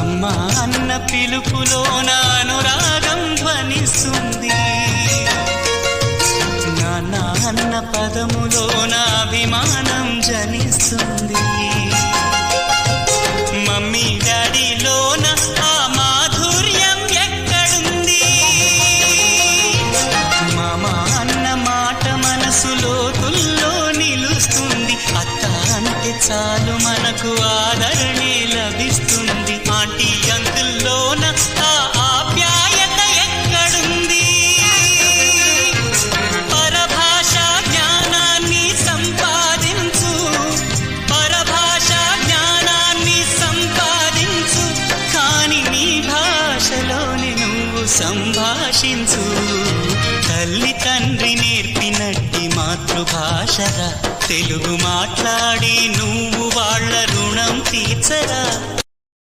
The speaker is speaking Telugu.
అమ్మ అన్న పిలుపులోన అనురాగం ధ్వనిస్తుంది, నాన్న అన్న పదములోన అభిమానం జనిస్తుంది, మమ్మీ డాడీలోన ఆ మాధుర్యం ఎక్కడుంది, మామ అన్న మాట మనసులో తుల్లో నిలుస్తుంది, అత్త అంటే చాలు మనకు ఆదరణే లభిస్తుంది, ఆంటీ అంకుల్లోన ఆ ఆప్యాయత ఎక్కడుంది, పరభాష జ్ఞానాన్ని సంపాదించు, పరభాష జ్ఞానాన్ని సంపాదించు, కాని నీ భాషలోనే నువ్వు సంభాషించు, తల్లి తండ్రి నేర్పినట్టి మాతృభాషరా, తెలుగు మాట్లాడి నువ్వు వాళ్ళ రుణం తీర్చరా.